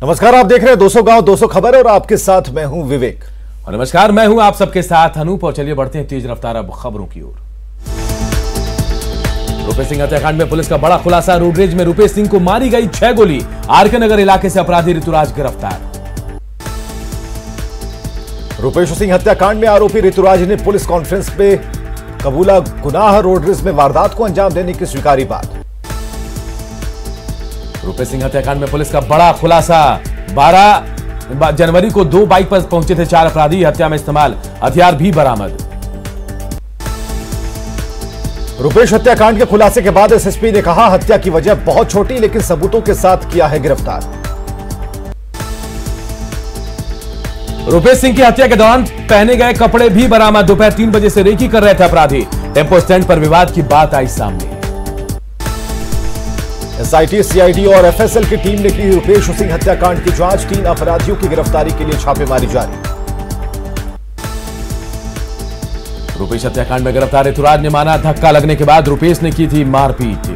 नमस्कार, आप देख रहे हैं 200 गांव 200 खबर और आपके साथ मैं हूं विवेक। और नमस्कार, मैं हूं आप सबके साथ अनूप। और चलिए बढ़ते हैं तेज रफ्तार अब खबरों की ओर। रुपेश सिंह हत्याकांड में पुलिस का बड़ा खुलासा। रोडरेज में रुपेश सिंह को मारी गई 6 गोली। आरके नगर इलाके से अपराधी ऋतुराज गिरफ्तार। रुपेश सिंह हत्याकांड में आरोपी ऋतुराज ने पुलिस कॉन्फ्रेंस में कबूला गुनाह। रोडरेज में वारदात को अंजाम देने की स्वीकारी बात। रुपेश सिंह हत्याकांड में पुलिस का बड़ा खुलासा। 12 जनवरी को 2 बाइक पर पहुंचे थे 4 अपराधी। हत्या में इस्तेमाल हथियार भी बरामद। रुपेश हत्याकांड के खुलासे के बाद एसएसपी ने कहा, हत्या की वजह बहुत छोटी लेकिन सबूतों के साथ किया है गिरफ्तार। रुपेश सिंह की हत्या के दौरान पहने गए कपड़े भी बरामद। दोपहर 3 बजे से रेकी कर रहे थे अपराधी। टेंपो स्टैंड पर विवाद की बात आई सामने। एसआईटी, सीआईडी और एफएसएल की टीम ने की रुपेश सिंह हत्याकांड की जांच। 3 अपराधियों की गिरफ्तारी के लिए छापेमारी जारी। रुपेश हत्याकांड में गिरफ्तार ऋतुराज ने माना, धक्का लगने के बाद रुपेश ने की थी मारपीट।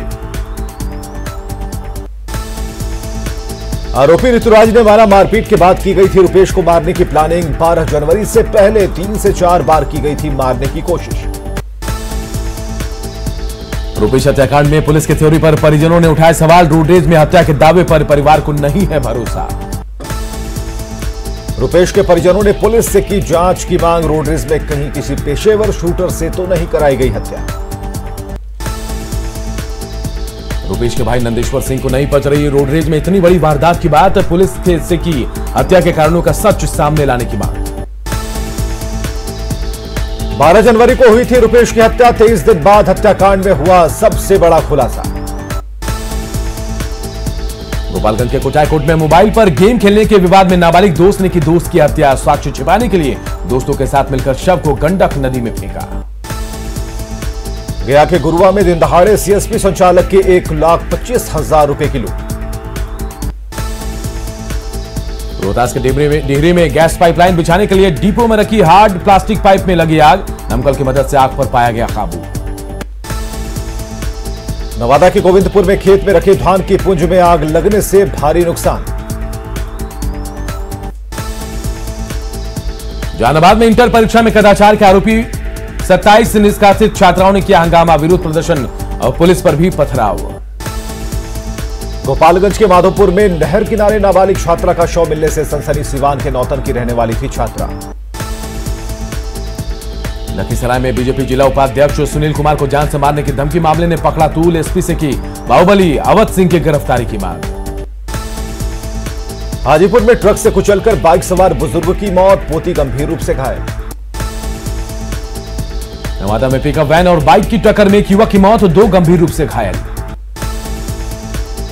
आरोपी ऋतुराज ने माना, मारपीट के बाद की गई थी रुपेश को मारने की प्लानिंग। 12 जनवरी से पहले 3 से 4 बार की गई थी मारने की कोशिश। रुपेश हत्याकांड में पुलिस की थ्योरी पर परिजनों ने उठाए सवाल। रोडरेज में हत्या के दावे पर परिवार को नहीं है भरोसा। रुपेश के परिजनों ने पुलिस से की जांच की मांग। रोडरेज में कहीं किसी पेशेवर शूटर से तो नहीं कराई गई हत्या। रुपेश के भाई नंदेश्वर सिंह को नहीं पच रही रोडरेज में इतनी बड़ी वारदात की बात। पुलिस से की हत्या के कारणों का सच सामने लाने की मांग। 12 जनवरी को हुई थी रुपेश की हत्या। 23 दिन बाद हत्याकांड में हुआ सबसे बड़ा खुलासा। गोपालगंज के कुचायकोट में मोबाइल पर गेम खेलने के विवाद में नाबालिग दोस्त ने की दोस्त की हत्या। साक्ष्य छिपाने के लिए दोस्तों के साथ मिलकर शव को गंडक नदी में फेंका। गया के गुरुआ में दिन दहाड़े सीएसपी संचालक के 1,25,000 रुपए की लूट। रोहतास के डिहरी में गैस पाइपलाइन बिछाने के लिए डिपो में रखी हार्ड प्लास्टिक पाइप में लगी आग। दमकल की मदद से आग पर पाया गया काबू। नवादा के गोविंदपुर में खेत में रखे धान की पुंज में आग लगने से भारी नुकसान। जहानाबाद में इंटर परीक्षा में कदाचार के आरोपी 27 निष्कासित छात्राओं ने किया हंगामा। विरोध प्रदर्शन और पुलिस पर भी पथराव। गोपालगंज के माधोपुर में नहर किनारे नाबालिग छात्रा का शव मिलने से सनसनी। सिवान के नौतन की रहने वाली थी छात्रा। लखीसराय में बीजेपी जिला उपाध्यक्ष सुनील कुमार को जान से मारने की धमकी मामले ने पकड़ा तूल। एसपी से की बाहुबली अवध सिंह की गिरफ्तारी की मांग। हाजीपुर में ट्रक से कुचलकर बाइक सवार बुजुर्ग की मौत। पोती गंभीर रूप से घायल। नवादा में पिकअप वैन और बाइक की टक्कर में एक युवक की मौत, 2 गंभीर रूप से घायल।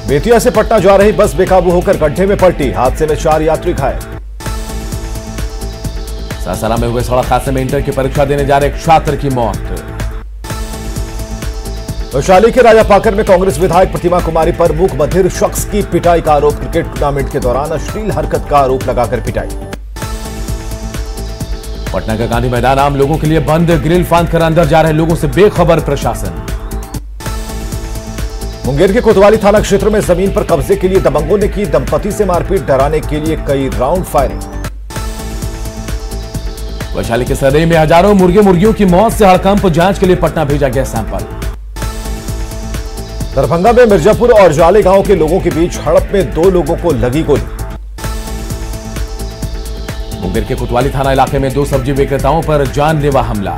बेतिया से पटना जा रही बस बेकाबू होकर गड्ढे में पलटी। हादसे में 4 यात्री घायल। सासाराम में हुए सड़क हादसे में इंटर की परीक्षा देने जा रहे एक छात्र की मौत। वैशाली के राजापाकर में कांग्रेस विधायक प्रतिमा कुमारी पर मूक बधिर शख्स की पिटाई का आरोप। क्रिकेट टूर्नामेंट के दौरान अश्लील हरकत का आरोप लगाकर पिटाई। पटना का गांधी मैदान आम लोगों के लिए बंद। ग्रिल फांद कर अंदर जा रहे लोगों से बेखबर प्रशासन। मुंगेर के कोतवाली थाना क्षेत्र में जमीन पर कब्जे के लिए दबंगों ने की दंपति से मारपीट। डराने के लिए कई राउंड फायरिंग। वैशाली के सरेई में हजारों मुर्गियों की मौत से हड़कंप। जांच के लिए पटना भेजा गया सैंपल। दरभंगा में मिर्जापुर और जाले गांव के लोगों के बीच झड़प में 2 लोगों को लगी गोली। मुंगेर के कोतवाली थाना इलाके में 2 सब्जी विक्रेताओं पर जानलेवा हमला।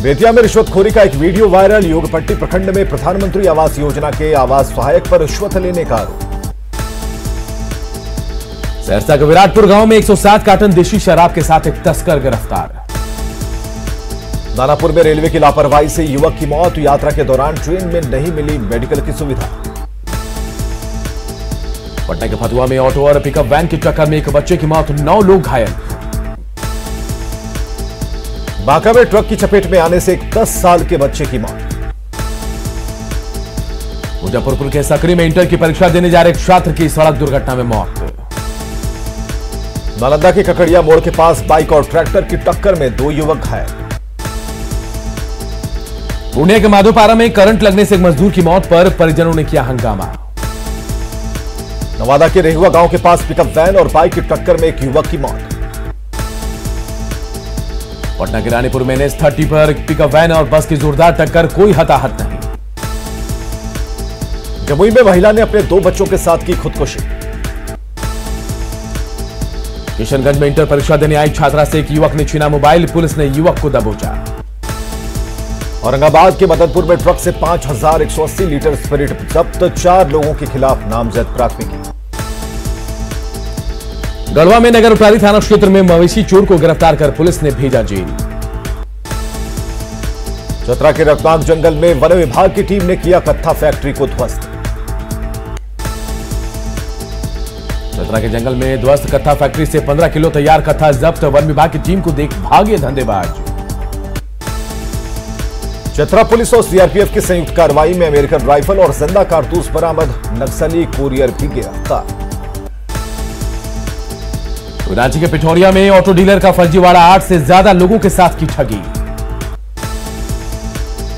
बेतिया में रिश्वतखोरी का एक वीडियो वायरल। योगपट्टी प्रखंड में प्रधानमंत्री आवास योजना के आवास सहायक पर रिश्वत लेने का आरोप। सहरसा के विराटपुर गांव में 107 कार्टन देशी शराब के साथ एक तस्कर गिरफ्तार। दानापुर में रेलवे की लापरवाही से युवक की मौत। यात्रा के दौरान ट्रेन में नहीं मिली मेडिकल की सुविधा। पटना के फतुहा में ऑटो और पिकअप वैन की टक्कर में एक बच्चे की मौत, 9 लोग घायल। बांका में ट्रक की चपेट में आने से एक 10 साल के बच्चे की मौत। मुजफ्फरपुर के सकरी में इंटर की परीक्षा देने जा रहे एक छात्र की सड़क दुर्घटना में मौत। नालंदा के ककड़िया मोड़ के पास बाइक और ट्रैक्टर की टक्कर में 2 युवक घायल। पुणे के माधोपारा में करंट लगने से एक मजदूर की मौत पर परिजनों ने किया हंगामा। नवादा के रेहुआ गांव के पास पिकअप वैन और बाइक की टक्कर में एक युवक की मौत। पटना के रानीपुर में NH-30 पर पिकअप वैन और बस की जोरदार टक्कर, कोई हताहत नहीं। जमुई में महिला ने अपने 2 बच्चों के साथ की खुदकुशी। किशनगंज में इंटर परीक्षा देने आई छात्रा से एक युवक ने छीना मोबाइल, पुलिस ने युवक को दबोचा। औरंगाबाद के मदनपुर में ट्रक से 5180 लीटर स्पिरिट जब्त, 4 लोगों के खिलाफ नामजद प्राथमिकी। गढ़वा में नगर उपराली थाना क्षेत्र में मवेशी चोर को गिरफ्तार कर पुलिस ने भेजा जेल। चतरा के रत्नाक जंगल में वन विभाग की टीम ने किया कत्था फैक्ट्री को ध्वस्त। चतरा के जंगल में ध्वस्त कत्था फैक्ट्री से 15 किलो तैयार कत्था जब्त, वन विभाग की टीम को देख भागे धंधेबाज। चतरा पुलिस और सीआरपीएफ की संयुक्त कार्रवाई में अमेरिकन राइफल और जिंदा कारतूस बरामद, नक्सली कोरियर भी गिरफ्तार। रांची के पिठौरिया में ऑटो डीलर का फर्जीवाड़ा, 8 से ज्यादा लोगों के साथ की ठगी।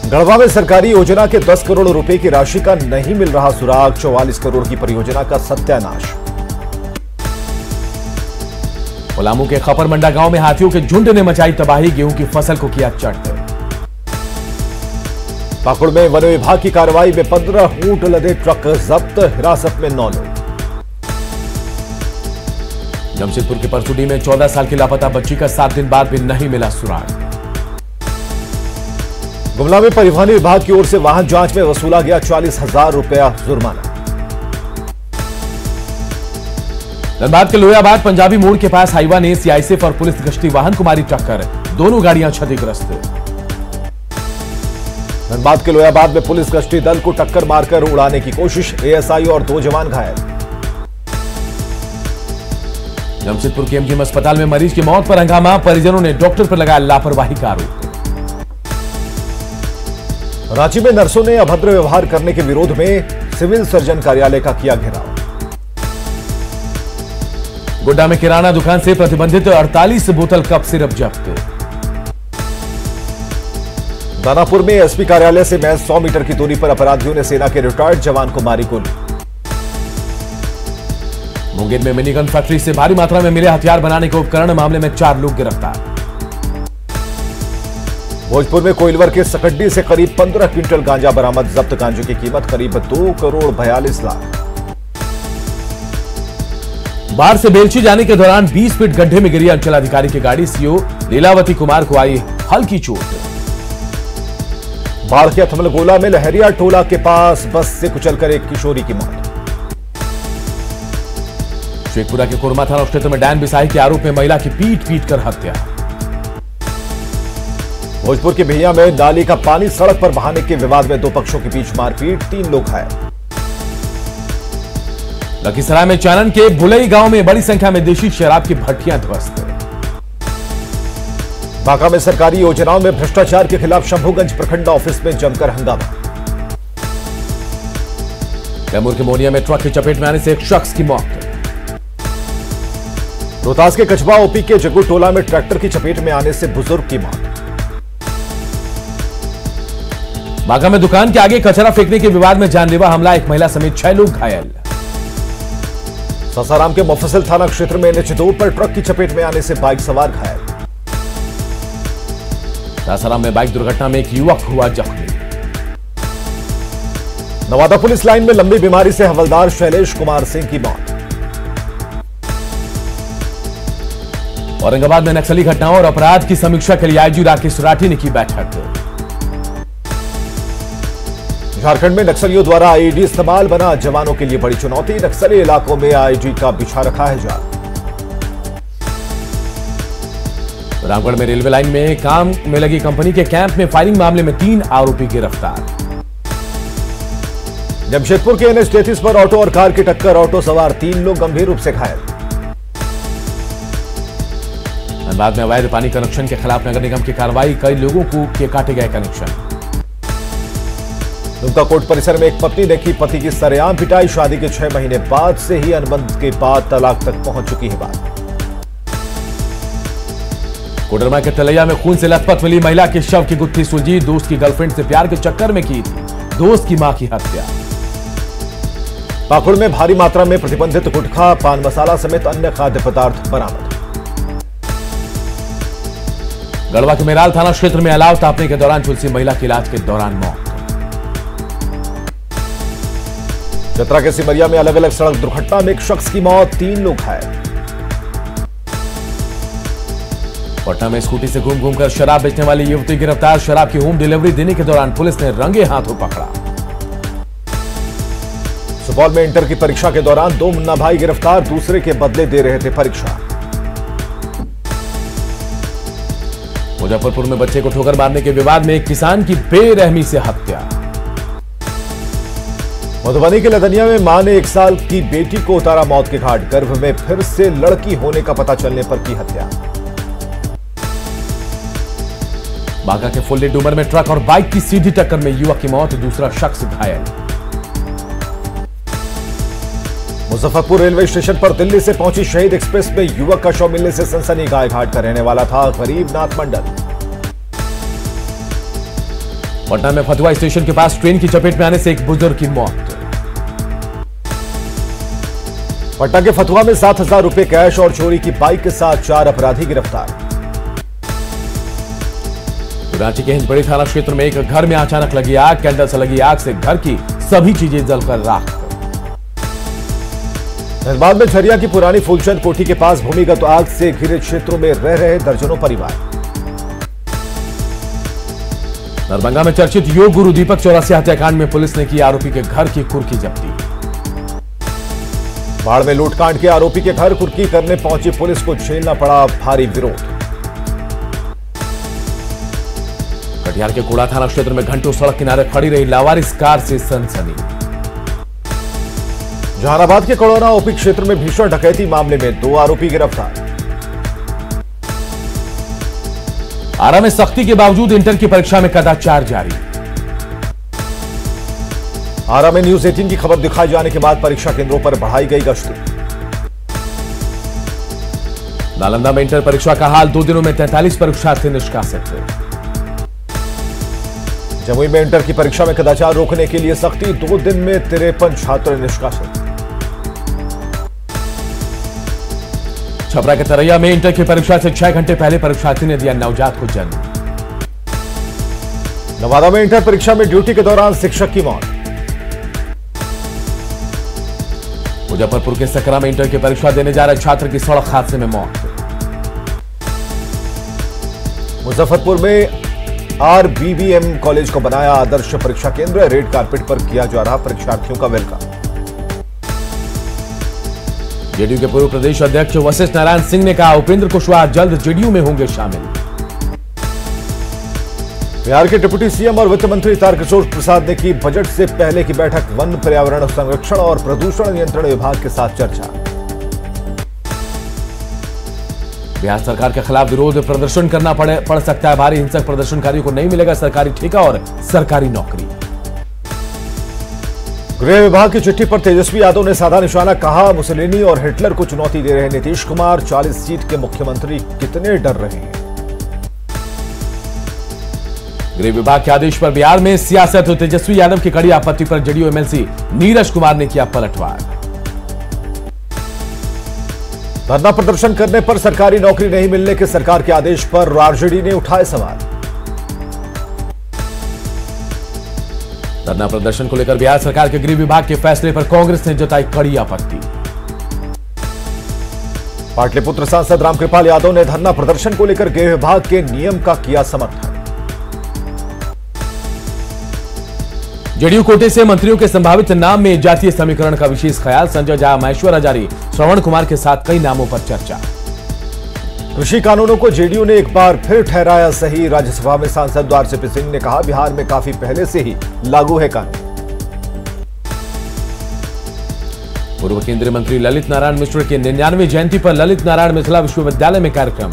गढ़वा में सरकारी योजना के 10 करोड़ रुपए की राशि का नहीं मिल रहा सुराग, 44 करोड़ की परियोजना का सत्यानाश। पलामू के खपरमंडा गांव में हाथियों के झुंड ने मचाई तबाही, गेहूं की फसल को किया चट। पाकुड़ में वन विभाग की कार्रवाई में 15 ऊंट लदे ट्रक जब्त, हिरासत में 9 लोग। जमशेदपुर के परसुडी में 14 साल की लापता बच्ची का 7 दिन बाद भी नहीं मिला सुराग। गुमला में परिवहन विभाग की ओर से वाहन जांच में वसूला गया 40,000 रुपया जुर्माना। धनबाद के लोहियाबाद पंजाबी मोड़ के पास हाईवा ने सीआईएसएफ और पुलिस गश्ती वाहन को मारी टक्कर, दोनों गाड़ियां क्षतिग्रस्त। धनबाद के लोहियाबाद में पुलिस गश्ती दल को टक्कर मारकर उड़ाने की कोशिश, एएसआई और 2 जवान घायल। जमशेदपुर के एमजीएम अस्पताल में मरीज की मौत पर हंगामा, परिजनों ने डॉक्टर पर लगाया लापरवाही का आरोप। रांची में नर्सों ने अभद्र व्यवहार करने के विरोध में सिविल सर्जन कार्यालय का किया घेराव। गोड्डा में किराना दुकान से प्रतिबंधित 48 बोतल कप सिरप जब्त। दानापुर में एसपी कार्यालय से महज 100 मीटर की दूरी पर अपराधियों ने सेना के रिटायर्ड जवान को मारी गोली। मुंगेर में मिनीगन फैक्ट्री से भारी मात्रा में मिले हथियार बनाने के उपकरण, मामले में 4 लोग गिरफ्तार। भोजपुर में कोइलवर के सकड्डी से करीब 15 क्विंटल गांजा बरामद, जब्त गांजे की कीमत करीब 2 करोड़ 42 लाख। बाढ़ से बेलछी जाने के दौरान 20 फीट गड्ढे में गिरी अंचलाधिकारी की गाड़ी, सीओ लीलावती कुमार को आई हल्की चोट। बाढ़ के अथमलगोला में लहरिया टोला के पास बस से कुचलकर एक किशोरी की मौत। शेखपुरा के कोरमा थाना क्षेत्र में डैन बिसाही के आरोप में महिला की पीट कर हत्या। भोजपुर के भिया में नाली का पानी सड़क पर बहाने के विवाद में 2 पक्षों के बीच मारपीट, 3 लोग घायल। लखीसराय में चानन के भुलई गांव में बड़ी संख्या में देशी शराब की भट्टियां ध्वस्त। बांका में सरकारी योजनाओं में भ्रष्टाचार के खिलाफ शंभुगंज प्रखंड ऑफिस में जमकर हंगामा। कैमूर के मोनिया में ट्रक की चपेट में आने से एक शख्स की मौत। रोहतास के कचबा ओपी के जग्गू टोला में ट्रैक्टर की चपेट में आने से बुजुर्ग की मौत। बांका में दुकान के आगे कचरा फेंकने के विवाद में जानलेवा हमला, एक महिला समेत 6 लोग घायल। सासाराम के मुफस्सिल थाना क्षेत्र में NH-2 पर ट्रक की चपेट में आने से बाइक सवार घायल। सासाराम में बाइक दुर्घटना में एक युवक हुआ जख्मी। नवादा पुलिस लाइन में लंबी बीमारी से हवलदार शैलेश कुमार सिंह की मौत। औरंगाबाद में नक्सली घटनाओं और अपराध की समीक्षा के लिए आईजी राकेश राठी ने की बैठक। झारखंड में नक्सलियों द्वारा आईईडी इस्तेमाल बना जवानों के लिए बड़ी चुनौती, नक्सली इलाकों में आईईडी का बिछा रखा है जाल। रामगढ़ में रेलवे लाइन में काम में लगी कंपनी के कैंप में फायरिंग मामले में 3 आरोपी गिरफ्तार। जमशेदपुर के NH-33 पर ऑटो और कार की टक्कर, ऑटो सवार 3 लोग गंभीर रूप से घायल। धनबाद में अवैध पानी कनेक्शन के खिलाफ नगर निगम की कार्रवाई, कई लोगों के काटे गए कनेक्शन। दुमका कोर्ट परिसर में एक पत्नी ने की पति की सरेआम पिटाई, शादी के 6 महीने बाद से ही अनुबंध के बाद तलाक तक पहुंच चुकी है बात। कोडरमा के तलैया में खून से लथपथ मिली महिला के शव की गुत्थी सुलझी, दोस्त की गर्लफ्रेंड से प्यार के चक्कर में की थी दोस्त की मां की हत्या। पाकुड़ में भारी मात्रा में प्रतिबंधित गुटखा, पान मसाला समेत अन्य खाद्य पदार्थ बरामद। गढ़वा के मेराल थाना क्षेत्र में अलाव तापने के दौरान झुलसी महिला की इलाज के दौरान मौत। चतरा के सिमरिया में अलग अलग सड़क दुर्घटना में एक शख्स की मौत, 3 लोग घायल। पटना में स्कूटी से घूम घूमकर शराब बेचने वाली युवती गिरफ्तार, शराब की होम डिलीवरी देने के दौरान पुलिस ने रंगे हाथों पकड़ा। सुपौल में इंटर की परीक्षा के दौरान 2 मुन्ना भाई गिरफ्तार, दूसरे के बदले दे रहे थे परीक्षा। मुजफ्फरपुर में बच्चे को ठोकर मारने के विवाद में एक किसान की बेरहमी से हत्या। मधुबनी के लदनिया में मां ने 1 साल की बेटी को उतारा मौत के घाट, गर्भ में फिर से लड़की होने का पता चलने पर की हत्या। बांका के फुल्ली डूमर में ट्रक और बाइक की सीधी टक्कर में युवक की मौत, दूसरा शख्स घायल। मुजफ्फरपुर रेलवे स्टेशन पर दिल्ली से पहुंची शहीद एक्सप्रेस में युवक का शव मिलने से सनसनी, गायघाट का रहने वाला था गरीबनाथ मंडल। पटना में फतुहा स्टेशन के पास ट्रेन की चपेट में आने से एक बुजुर्ग की मौत। पटना के फतुहा में 7,000 रुपए कैश और चोरी की बाइक के साथ 4 अपराधी गिरफ्तार। रांची के हिंदपीढ़ी थाना क्षेत्र में एक घर में अचानक लगी आग, कैंडल से लगी आग से घर की सभी चीजें जलकर राख। धनबाद में झरिया की पुरानी फूलचंद कोठी के पास भूमिगत आग से घिरे क्षेत्रों में रह रहे दर्जनों परिवार। दरभंगा में चर्चित योग गुरु दीपक चौरासिया हत्याकांड में पुलिस ने की आरोपी के घर की कुर्की जब्ती। बाढ़ में लूटकांड के आरोपी के घर कुर्की करने पहुंची पुलिस को झेलना पड़ा भारी विरोध। कटिहार के कुड़ा थाना क्षेत्र में घंटों सड़क किनारे खड़ी रही लावारिस कार से सनसनी। जहानाबाद के कड़ौना ओपी क्षेत्र में भीषण डकैती मामले में 2 आरोपी गिरफ्तार। आरा में सख्ती के बावजूद इंटर की परीक्षा में कदाचार जारी। आरा में न्यूज 18 की खबर दिखाए जाने के बाद परीक्षा केंद्रों पर बढ़ाई गई गश्ती। नालंदा में इंटर परीक्षा का हाल, 2 दिनों में 43 परीक्षार्थी निष्कासित। जमुई में इंटर की परीक्षा में कदाचार रोकने के लिए सख्ती, 2 दिन में 53 छात्र निष्कासित। छपरा के तरैया में इंटर की परीक्षा से 6 घंटे पहले परीक्षार्थी ने दिया नवजात को जन्म। नवादा में इंटर परीक्षा में ड्यूटी के दौरान शिक्षक की मौत। मुजफ्फरपुर के सकरा में इंटर की परीक्षा देने जा रहे छात्र की सड़क हादसे में मौत। मुजफ्फरपुर में RBBM कॉलेज को बनाया आदर्श परीक्षा केंद्र, रेड कारपेट पर किया जा रहा परीक्षार्थियों का वेलकम। जेडीयू के पूर्व प्रदेश अध्यक्ष वशिष्ठ नारायण सिंह ने कहा, उपेंद्र कुशवाहा जल्द जेडीयू में होंगे शामिल। बिहार के डिप्टी सीएम और वित्त मंत्री तारकिशोर प्रसाद ने की बजट से पहले की बैठक, वन, पर्यावरण संरक्षण और प्रदूषण नियंत्रण विभाग के साथ चर्चा। बिहार सरकार के खिलाफ विरोध प्रदर्शन करना पड़ सकता है भारी, हिंसक प्रदर्शनकारियों को नहीं मिलेगा सरकारी ठेका और सरकारी नौकरी। गृह विभाग की चिट्ठी पर तेजस्वी यादव ने साधा निशाना, कहा मुसोलिनी और हिटलर को चुनौती दे रहे नीतीश कुमार, 40 सीट के मुख्यमंत्री कितने डर रहे हैं। गृह विभाग के आदेश पर बिहार में सियासत, तेजस्वी यादव की कड़ी आपत्ति पर जेडीयू एमएलसी नीरज कुमार ने किया पलटवार। धरना प्रदर्शन करने पर सरकारी नौकरी नहीं मिलने के सरकार के आदेश पर आरजेडी ने उठाए सवाल। धरना प्रदर्शन को लेकर बिहार सरकार के गृह विभाग के फैसले पर कांग्रेस ने जताई कड़ी आपत्ति। पाटलिपुत्र सांसद रामकृपाल यादव ने धरना प्रदर्शन को लेकर गृह विभाग के नियम का किया समर्थन। जेडीयू कोटे से मंत्रियों के संभावित नाम में जातीय समीकरण का विशेष ख्याल, संजय झा, महेश्वर हजारी, श्रवण कुमार के साथ कई नामों पर चर्चा। कृषि कानूनों को जेडीयू ने एक बार फिर ठहराया सही, राज्यसभा में सांसद आरसीपी सिंह ने कहा, बिहार में काफी पहले से ही लागू है कानून। पूर्व केंद्रीय मंत्री ललित नारायण मिश्र के 99वीं जयंती पर ललित नारायण मिथिला विश्वविद्यालय में कार्यक्रम।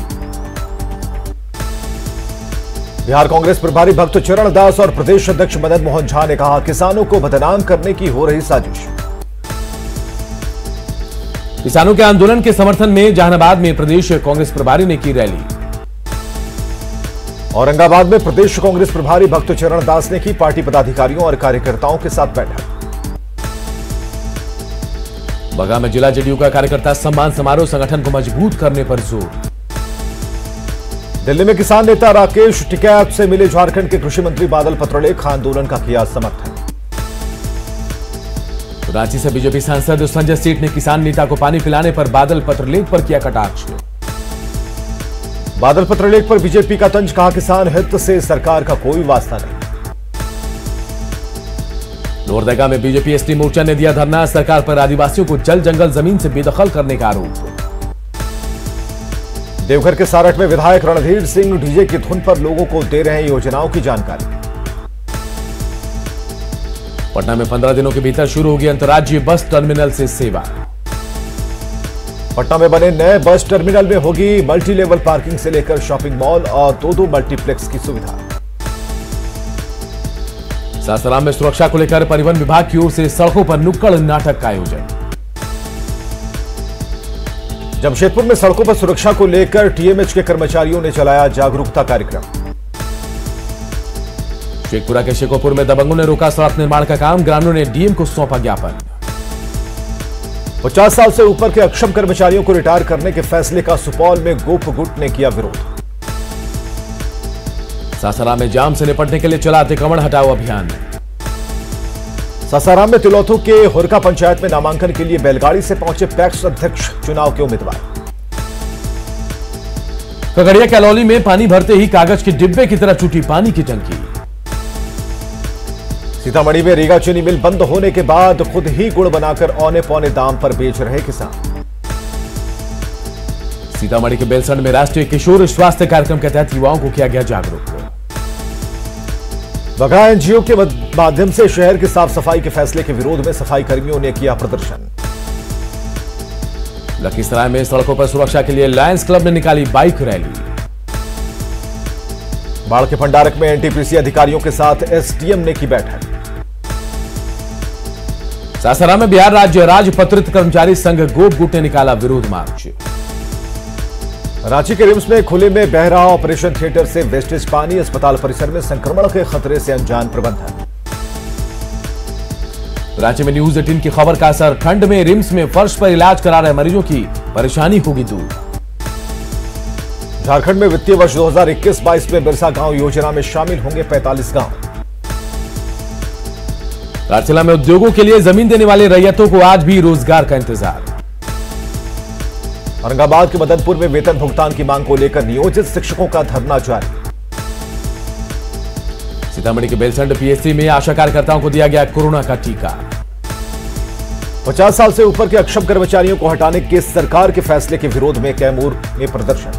बिहार कांग्रेस प्रभारी भक्त चरण दास और प्रदेश अध्यक्ष मदन मोहन झा ने कहा, किसानों को बदनाम करने की हो रही साजिश। किसानों के आंदोलन के समर्थन में जहानाबाद में प्रदेश कांग्रेस प्रभारी ने की रैली। औरंगाबाद में प्रदेश कांग्रेस प्रभारी भक्त चरण दास ने की पार्टी पदाधिकारियों और कार्यकर्ताओं के साथ बैठक। बगा में जिला जेडीयू का कार्यकर्ता सम्मान समारोह, संगठन को मजबूत करने पर जोर। दिल्ली में किसान नेता राकेश टिकैत से मिले झारखंड के कृषि मंत्री बादल पत्रलेख, आंदोलन का किया समर्थन। रांची से बीजेपी सांसद संजय सेठ ने किसान नेता को पानी पिलाने पर बादल पत्रलेख पर किया कटाक्ष। बादल पत्रलेख पर बीजेपी का तंज, कहा किसान हित से सरकार का कोई वास्ता नहीं। लोहरदगा में बीजेपी एसटी मोर्चा ने दिया धरना, सरकार पर आदिवासियों को जल जंगल जमीन से बेदखल करने का आरोप। देवघर के सारठ में विधायक रणधीर सिंह डीजे की धुन पर लोगों को दे रहे हैं योजनाओं की जानकारी। पटना में 15 दिनों के भीतर शुरू होगी अंतर्राज्यीय बस टर्मिनल से सेवा। पटना में बने नए बस टर्मिनल में होगी मल्टी लेवल पार्किंग से लेकर शॉपिंग मॉल और 2 मल्टीप्लेक्स की सुविधा। सासाराम में सुरक्षा को लेकर परिवहन विभाग की ओर से सड़कों पर नुक्कड़ नाटक का आयोजन। जमशेदपुर में सड़कों पर सुरक्षा को लेकर टीएमएच के कर्मचारियों ने चलाया जागरूकता कार्यक्रम। शेखपुरा के शेखोपुर में दबंगों ने रोका सड़क निर्माण का काम, ग्रामीणों ने डीएम को सौंपा ज्ञापन। 50 साल से ऊपर के अक्षम कर्मचारियों को रिटायर करने के फैसले का सुपौल में गोप गुट ने किया विरोध। सासाराम में जाम से निपटने के लिए चला अतिक्रमण हटाओ अभियान। सासाराम में तिलौथू के हुरका पंचायत में नामांकन के लिए बैलगाड़ी से पहुंचे पैक्स अध्यक्ष चुनाव के उम्मीदवार। खगड़िया कैलौली में पानी भरते ही कागज के डिब्बे की तरह टूटी पानी की टंकी। सीतामढ़ी में रीगा चीनी मिल बंद होने के बाद खुद ही गुड़ बनाकर औने पौने दाम पर बेच रहे किसान। सीतामढ़ी के बेलसंड में राष्ट्रीय किशोर स्वास्थ्य कार्यक्रम के तहत युवाओं को किया गया जागरूक। बगा एनजीओ के माध्यम से शहर की साफ सफाई के फैसले के विरोध में सफाई कर्मियों ने किया प्रदर्शन। लखीसराय में सड़कों पर सुरक्षा के लिए लायंस क्लब ने निकाली बाइक रैली। बाढ़ के भंडारक में एनटीपीसी अधिकारियों के साथ एसडीएम ने की बैठक। सासाराम में बिहार राज्य राजपत्रित कर्मचारी संघ गोप गुट ने निकाला विरोध मार्च। रांची के रिम्स में खुले में बह रहा ऑपरेशन थिएटर से वेस्टेज पानी, अस्पताल परिसर में संक्रमण के खतरे से अनजान प्रबंधन। रांची में न्यूज 18 की खबर का असर, ठंड में रिम्स में फर्श पर इलाज करा रहे मरीजों की परेशानी होगी दूर। झारखंड में वित्तीय वर्ष 2021-22 में बिरसा गांव योजना में शामिल होंगे 45 गांव। राचेला में उद्योगों के लिए जमीन देने वाले रैयतों को आज भी रोजगार का इंतजार। औरंगाबाद के मदनपुर में वेतन भुगतान की मांग को लेकर नियोजित शिक्षकों का धरना जारी। सीतामढ़ी के बेलसंड पीएससी में आशा कार्यकर्ताओं को दिया गया कोरोना का टीका। 50 साल से ऊपर के अक्षम कर्मचारियों को हटाने के सरकार के फैसले के विरोध में कैमूर में प्रदर्शन।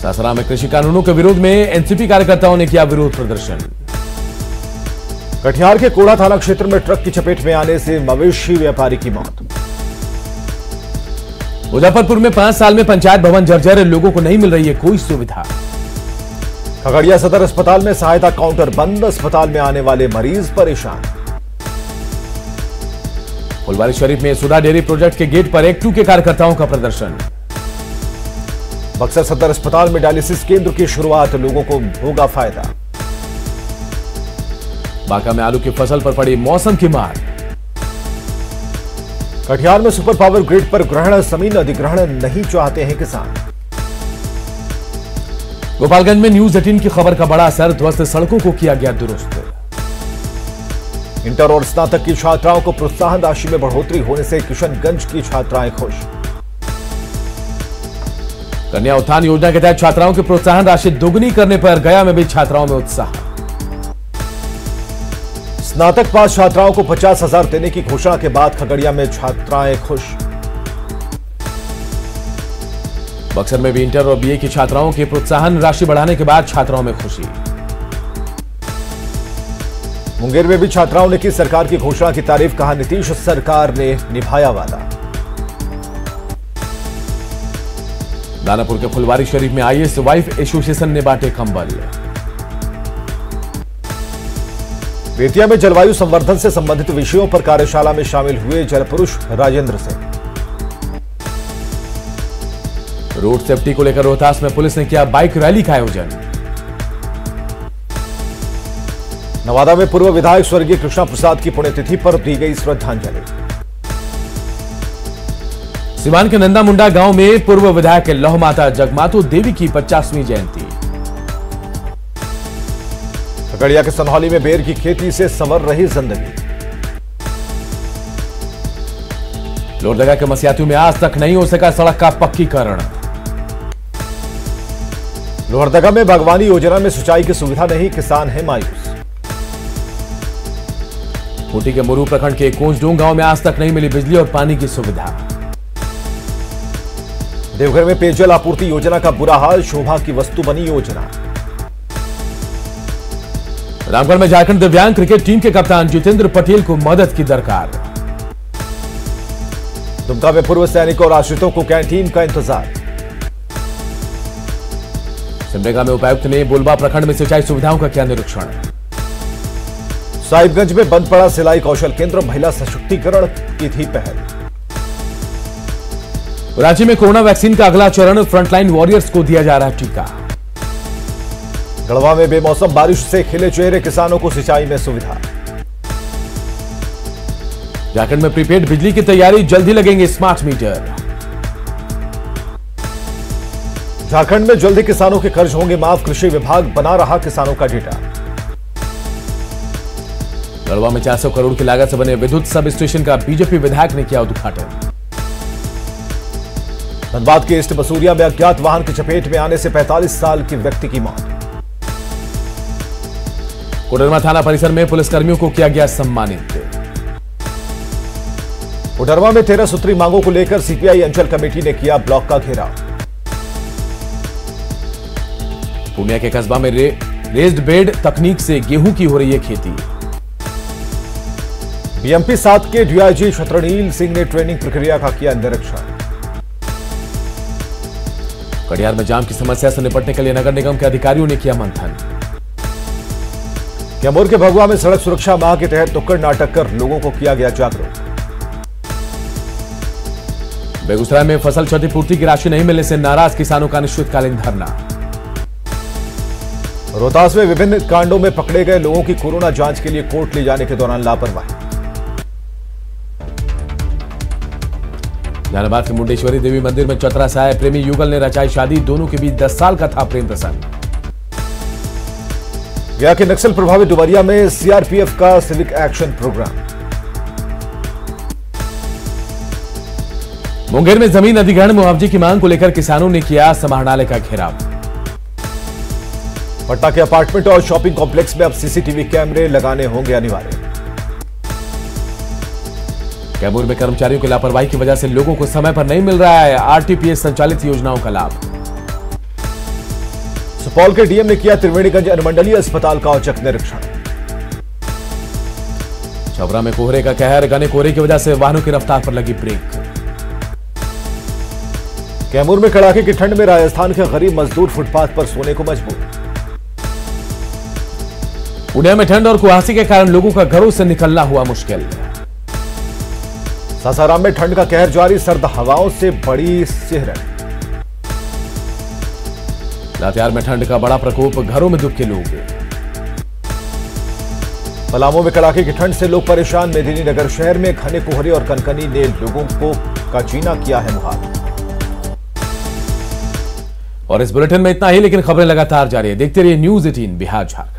सासाराम में कृषि कानूनों के विरोध में एनसीपी कार्यकर्ताओं ने किया विरोध प्रदर्शन। कटिहार के कोड़ा थाना क्षेत्र में ट्रक की चपेट में आने से मवेशी व्यापारी की मौत। मुजफ्फरपुर में 5 साल में पंचायत भवन जर्जर, लोगों को नहीं मिल रही है कोई सुविधा। खगड़िया सदर अस्पताल में सहायता काउंटर बंद, अस्पताल में आने वाले मरीज परेशान। फुलवारीशरीफ में सुधा डेयरी प्रोजेक्ट के गेट पर एक्टू के कार्यकर्ताओं का प्रदर्शन। बक्सर सदर अस्पताल में डायलिसिस केंद्र की शुरुआत, लोगों को होगा फायदा। बांका में आलू की फसल पर पड़ी मौसम की मार। कटिहार में सुपर पावर ग्रिड पर ग्रहण, जमीन अधिग्रहण नहीं चाहते हैं किसान। गोपालगंज में न्यूज 18 की खबर का बड़ा असर, ध्वस्त सड़कों को किया गया दुरुस्त। इंटर और स्नातक की छात्राओं को प्रोत्साहन राशि में बढ़ोतरी होने से किशनगंज की छात्राएं खुश। कन्या उत्थान योजना के तहत छात्राओं की प्रोत्साहन राशि दोगुनी करने पर गया में भी छात्राओं में उत्साह। स्नातक पास छात्राओं को 50,000 देने की घोषणा के बाद खगड़िया में छात्राएं खुश। बक्सर में भी इंटर और बीए की छात्राओं की प्रोत्साहन राशि बढ़ाने के बाद छात्राओं में खुशी। मुंगेर में भी छात्राओं ने की सरकार की घोषणा की तारीफ, कहा नीतीश सरकार ने निभाया वादा। दानापुर के फुलवारीशरीफ में आईएएस वाइफ एसोसिएशन ने बांटे कंबल। बेतिया में जलवायु संवर्धन से संबंधित विषयों पर कार्यशाला में शामिल हुए जलपुरुष राजेंद्र सिंह। रोड सेफ्टी को लेकर रोहतास में पुलिस ने किया बाइक रैली का आयोजन। नवादा में पूर्व विधायक स्वर्गीय कृष्णा प्रसाद की पुण्यतिथि पर दी गई श्रद्धांजलि। सिवान के नंदा मुंडा गांव में पूर्व विधायक लौह माता जगमातु देवी की 50वीं जयंती। खगड़िया के सनहौली में बेर की खेती से संवर रही जिंदगी। लोहरदगा के मसियातू में आज तक नहीं हो सका सड़क का पक्कीकरण। लोहरदगा में बागवानी योजना में सिंचाई की सुविधा नहीं, किसान है मायूस। खूंटी के मुरू प्रखंड के कोंजडोंग गांव में आज तक नहीं मिली बिजली और पानी की सुविधा। देवघर में पेयजल आपूर्ति योजना का बुरा हाल, शोभा की वस्तु बनी योजना। रामगढ़ में झारखंड दिव्यांग क्रिकेट टीम के कप्तान जितेंद्र पटेल को मदद की दरकार। दुमका में पूर्व सैनिकों और आश्रितों को कैंटीन का इंतजार। सिमडेगा में उपायुक्त ने बोलबा प्रखंड में सिंचाई सुविधाओं का किया निरीक्षण। साहिबगंज में बंद पड़ा सिलाई कौशल केंद्र, महिला सशक्तिकरण की थी पहल। राज्य में कोरोना वैक्सीन का अगला चरण, फ्रंटलाइन वॉरियर्स को दिया जा रहा है टीका। गढ़वा में बेमौसम बारिश से खिले चेहरे, किसानों को सिंचाई में सुविधा। झारखंड में प्रीपेड बिजली की तैयारी, जल्द ही लगेंगे स्मार्ट मीटर। झारखंड में जल्द ही किसानों के कर्ज होंगे माफ, कृषि विभाग बना रहा किसानों का डेटा। गढ़वा में 400 करोड़ की लागत से बने विद्युत सब स्टेशन का बीजेपी विधायक ने किया उद्घाटन। धनबाद के ईस्ट बसूरिया में अज्ञात वाहन की चपेट में आने से 45 साल की व्यक्ति की मौत। कोडरमा थाना परिसर में पुलिसकर्मियों को किया गया सम्मानित। कोडरमा में 13 सूत्री मांगों को लेकर सीपीआई अंचल कमेटी ने किया ब्लॉक का घेराव। पूर्णिया के कस्बा में रेज्ड बेड तकनीक से गेहूं की हो रही है खेती। बीएमपी 7 के डीआईजी शत्रुनील सिंह ने ट्रेनिंग प्रक्रिया का किया निरीक्षण। कटिहार में जाम की समस्या से निपटने के लिए नगर निगम के अधिकारियों ने किया मंथन। कैमूर के भगवा में सड़क सुरक्षा माह के तहत नुक्कड़ नाटक कर लोगों को किया गया जागरूक। बेगूसराय में फसल क्षतिपूर्ति की राशि नहीं मिलने से नाराज किसानों का अनिश्चितकालीन धरना। रोहतास में विभिन्न कांडों में पकड़े गए लोगों की कोरोना जांच के लिए कोर्ट ले जाने के दौरान लापरवाही। जहानाबाद के मुंडेश्वरी देवी मंदिर में चतरा से आए प्रेमी युगल ने रचाई शादी, दोनों के बीच 10 साल का था प्रेम प्रसंग। गया के नक्सल प्रभावित डुमरिया में सीआरपीएफ का सिविक एक्शन प्रोग्राम। मुंगेर में जमीन अधिग्रहण मुआवजे की मांग को लेकर किसानों ने किया समाहरणालय का घेराव। पटना के अपार्टमेंट और शॉपिंग कॉम्प्लेक्स में अब सीसीटीवी कैमरे लगाने होंगे अनिवार्य। कैमूर में कर्मचारियों की लापरवाही की वजह से लोगों को समय पर नहीं मिल रहा है आरटीपीएस संचालित योजनाओं का लाभ। सुपौल के डीएम ने किया त्रिवेणीगंज अनुमंडलीय अस्पताल का औचक निरीक्षण। छबरा में कोहरे का कहर, घने कोहरे की वजह से वाहनों की रफ्तार पर लगी ब्रेक। कैमूर में कड़ाके की ठंड में राजस्थान के गरीब मजदूर फुटपाथ पर सोने को मजबूर। पुणे में ठंड और कुहासे के कारण लोगों का घरों से निकलना हुआ मुश्किल। सासाराम में ठंड का कहर जारी, सर्द हवाओं से बड़ी सिहरन। लातेहार में ठंड का बड़ा प्रकोप, घरों में दुबके लोग। पलामू में कड़ाके की ठंड से लोग परेशान, मेदिनीनगर शहर में घने कोहरे और कनकनी ने लोगों को का जीना किया है मुहाल। और इस बुलेटिन में इतना ही, लेकिन खबरें लगातार जारी है। देखते रहिए न्यूज़ 18 बिहार झारखंड।